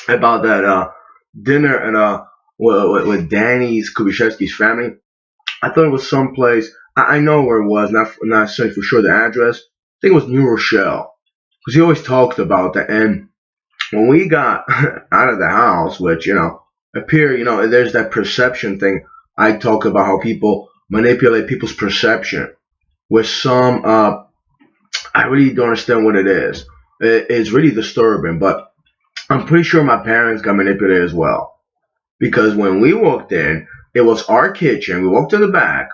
about that dinner and with Danny's Kubishevsky's family. I thought it was someplace. I know where it was, not saying for sure the address. I think it was New Rochelle because he always talked about that. And when we got out of the house, which appear, there's that perception thing. I talk about how people manipulate people's perception with some. I really don't understand what it is. It's really disturbing, but I'm pretty sure my parents got manipulated as well because when we walked in, it was our kitchen. We walked to the back,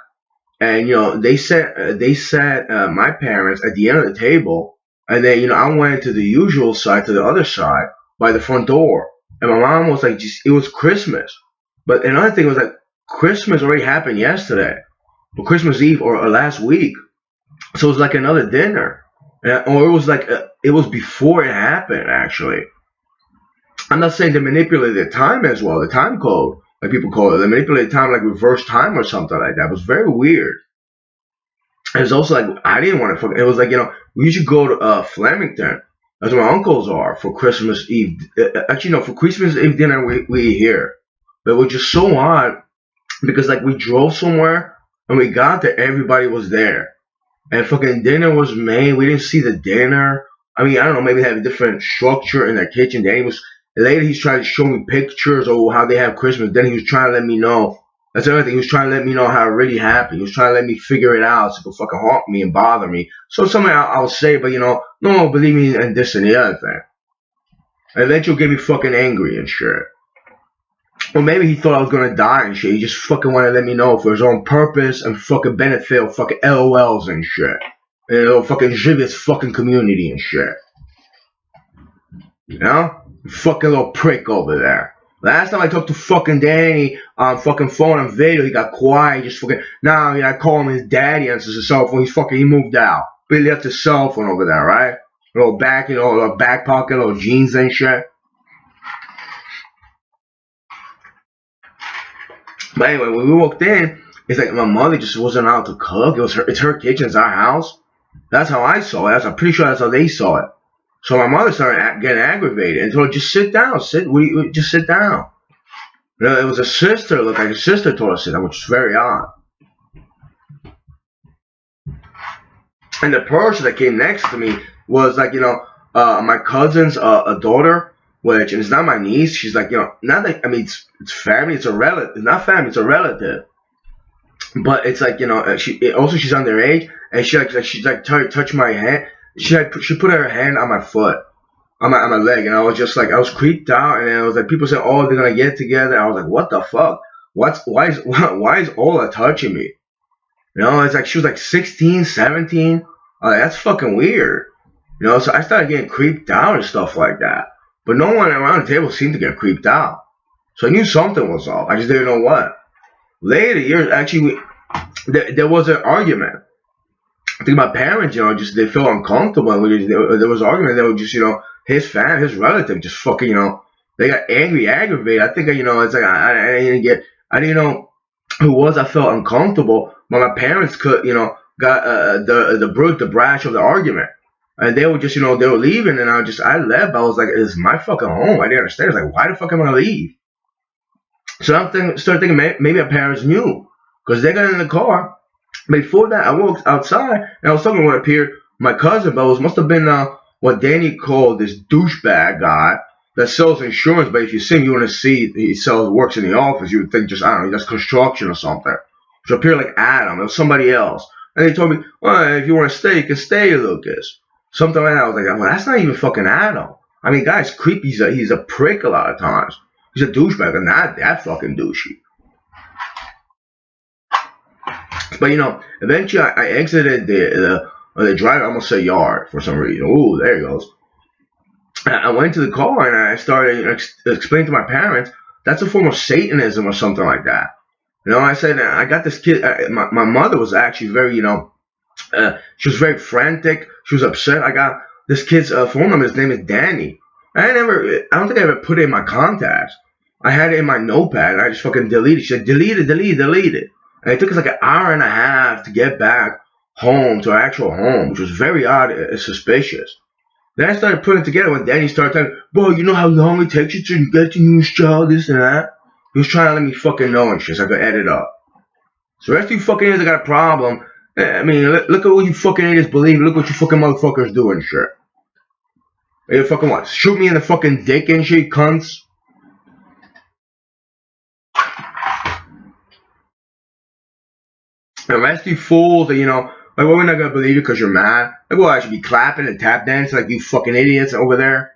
and they sat my parents at the end of the table, and then I went to the usual side, to the other side by the front door, and my mom was like, just, it was Christmas, but another thing was like Christmas already happened yesterday, or Christmas Eve, or last week, so it was like another dinner, or it was like it was before it happened actually. I'm not saying they manipulated the time as well, the time code, like people call it. They manipulated time like reverse time or something like that. It was very weird. It was also like I didn't want to. It was like we should go to Flemington. That's where my uncles are for Christmas Eve. Actually, no, for Christmas Eve dinner we eat here. But it was just so odd because like we drove somewhere and we got there, everybody was there, and fucking dinner was made. We didn't see the dinner. I mean, I don't know. Maybe they have a different structure in their kitchen. Danny was later. He's trying to show me pictures of how they have Christmas. Then he was trying to let me know. That's another thing. He was trying to let me know how it really happened. He was trying to let me figure it out so it could fucking haunt me and bother me. So something I'll say, but no one will believe me and this and the other thing. And eventually get me fucking angry and shit. Or maybe he thought I was gonna die and shit. He just fucking wanted to let me know for his own purpose and fucking benefit of fucking LOLs and shit. And it'll fucking jive his fucking community and shit. You know? Fucking little prick over there. Last time I talked to fucking Danny on fucking phone and video, he got quiet. He just fucking now, I call him his daddy, answers his cell phone. He moved out. But he left his cell phone over there, right? A little back, a little back pocket, little jeans and shit. But anyway, when we walked in, it's like my mother just wasn't out to cook. It's her kitchen, it's our house. That's how I saw it. I'm pretty sure that's how they saw it. So my mother started getting aggravated and told her, just sit down, just sit down. It was a sister, looked like a sister told her to sit down, which is very odd. And the person that came next to me was like, my cousin's a daughter, which, and it's not my niece. She's like, not that, I mean, it's family, it's a relative. It's not family, it's a relative. But it's like, she's underage, and she's like touch my hand. She put her hand on my foot, on my leg, and I was just like, I was creeped out, and it was like people said, oh, they're gonna get together. I was like, what the fuck? Why is Ola touching me? It's like she was like 16, 17. That's fucking weird. So I started getting creeped out and stuff like that. But no one around the table seemed to get creeped out. So I knew something was off. I just didn't know what. Later years, actually, there was an argument. I think my parents, just they felt uncomfortable. And there was an argument. They were just, his relative, just fucking, they got angry, aggravated. I think, it's like I didn't know who it was. I felt uncomfortable, but my parents could, got the brash of the argument, and they were just, they were leaving, and I left. I was like, it's my fucking home. I didn't understand. I was like, why the fuck am I gonna leave? So started thinking maybe our parents knew because they got in the car. Before that, I walked outside and I was talking with my cousin, but it must have been what Danny called this douchebag guy that sells insurance. But if you see him, you want to see he works in the office. You would think just, I don't know, he does construction or something. Which appeared like Adam. It was somebody else. And he told me, well, if you want to stay, you can stay, Lucas. Something like that. I was like, well, that's not even fucking Adam. I mean, guy's creepy. He's a prick a lot of times. He's a douchebag, and not that fucking douchey. But eventually I exited the drive. I almost say yard for some reason. Ooh, there he goes. I went to the car and I started explaining to my parents that's a form of Satanism or something like that. I said I got this kid. My mother was actually very, she was very frantic. She was upset. I got this kid's phone number. His name is Danny. I don't think I ever put it in my contacts. I had it in my notepad and I just fucking deleted it. She said, delete it. And it took us like an hour and a half to get back home to our actual home, which was very odd and suspicious. Then I started putting it together when Danny started telling me, bro, you know how long it takes you to get to use child, this and that? He was trying to let me fucking know and shit so I could edit up. So the rest of you fucking idiots that got a problem, I mean, look at what you fucking idiots believe. Look what you fucking motherfuckers do and shit. You fucking what? Shoot me in the fucking dick and shit, cunts. The rest of you fools that, you know, like, well, we're not gonna believe you because you're mad. Like, well, I should be clapping and tap dancing like you fucking idiots over there.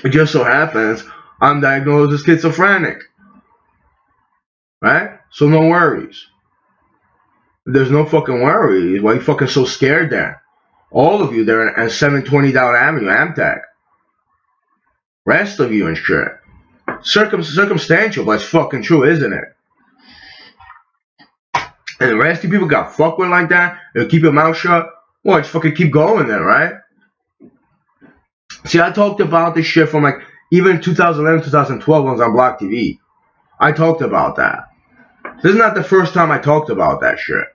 It just so happens I'm diagnosed as schizophrenic, right? So no worries. There's no fucking worries. Why are you fucking so scared then? All of you there at 720 Down Avenue, Amtech. Rest of you and shit. Circumstantial, but it's fucking true, isn't it? And the rest of you people got fucked with like that, and keep your mouth shut. Well, just fucking keep going then, right? See, I talked about this shit from like even 2011, 2012 when I was on Block TV. I talked about that. This is not the first time I talked about that shit.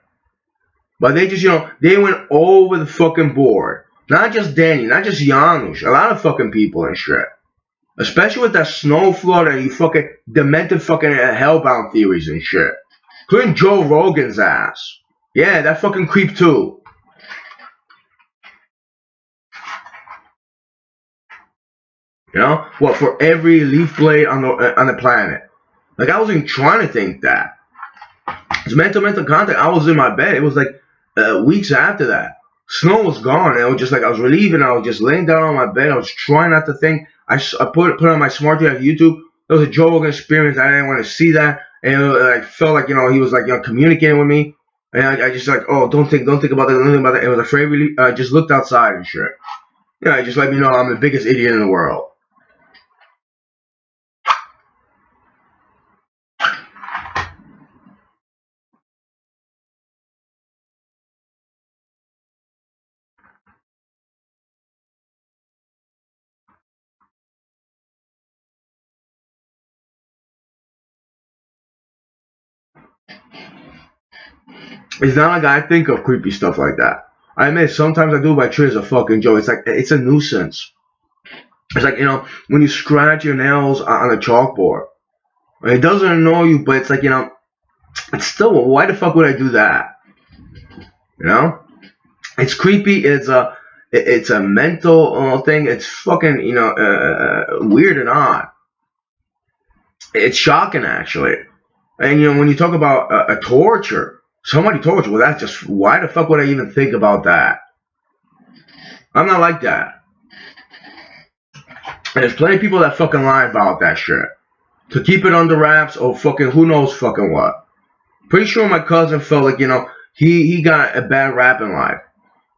But they just, you know, they went over the fucking board. Not just Danny, not just Janusz, a lot of fucking people and shit. Especially with that snow flood and you fucking demented fucking hellbound theories and shit. Including Joe Rogan's ass. Yeah, that fucking creep too. You know? What, for every leaf blade on the planet. Like, I wasn't trying to think that. It's mental contact. I was in my bed. It was like weeks after that. Snow was gone. And it was just like, I was relieving. I was just laying down on my bed. I was trying not to think. I put on my smart TV on YouTube. It was a Joe Rogan experience. I didn't want to see that. And I felt like, you know, he was like, you know, communicating with me. And I just like, oh, don't think about that. Don't think about that. And I was afraid. I just looked outside and shit. Yeah, it just let me know I'm the biggest idiot in the world. It's not like I think of creepy stuff like that. I admit, sometimes I do by treat as a fucking joke. It's like, it's a nuisance. It's like, you know, when you scratch your nails on a chalkboard. It doesn't annoy you, but it's like, you know, it's still, why the fuck would I do that? You know? It's creepy. It's a mental thing. It's fucking, you know, weird and odd. It's shocking, actually. And, you know, when you talk about a torture, somebody torture, well, that's just, why the fuck would I even think about that? I'm not like that. And there's plenty of people that fucking lie about that shit. To keep it under wraps or fucking who knows fucking what. Pretty sure my cousin felt like, you know, he got a bad rap in life.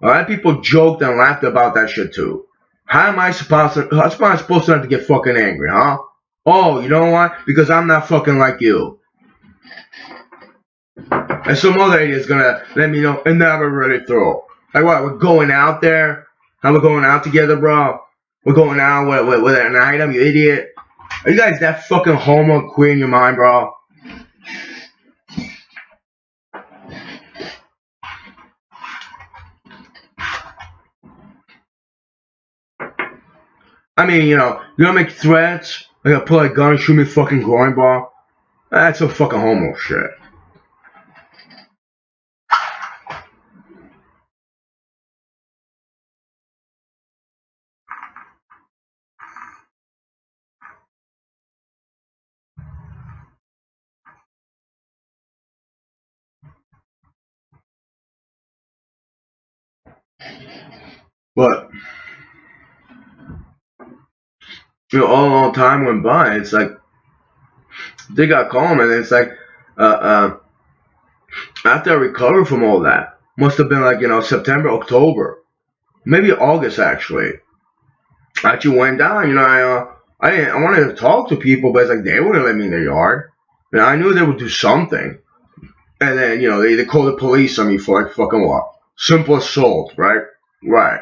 A lot of people joked and laughed about that shit too. How am I supposed to not to get fucking angry, huh? Oh, you know why? Because I'm not fucking like you. And some other idiot's gonna let me know and never really throw. Like what, we're going out there? How we're going out together, bro? We're going out with an item, you idiot. Are you guys that fucking homo queer in your mind, bro? I mean, you know, you're gonna make threats, you're gonna pull a gun and shoot me fucking groin, bro? That's some fucking homo shit. But, you know, all the time went by, it's like, they got calm, and it's like, after I recovered from all that, must have been like, you know, September, October, maybe August actually. I actually went down, you know, I wanted to talk to people, but it's like they wouldn't let me in their yard. And I knew they would do something. And then, you know, they called the police on me for like fucking what? Simple assault, right? Right.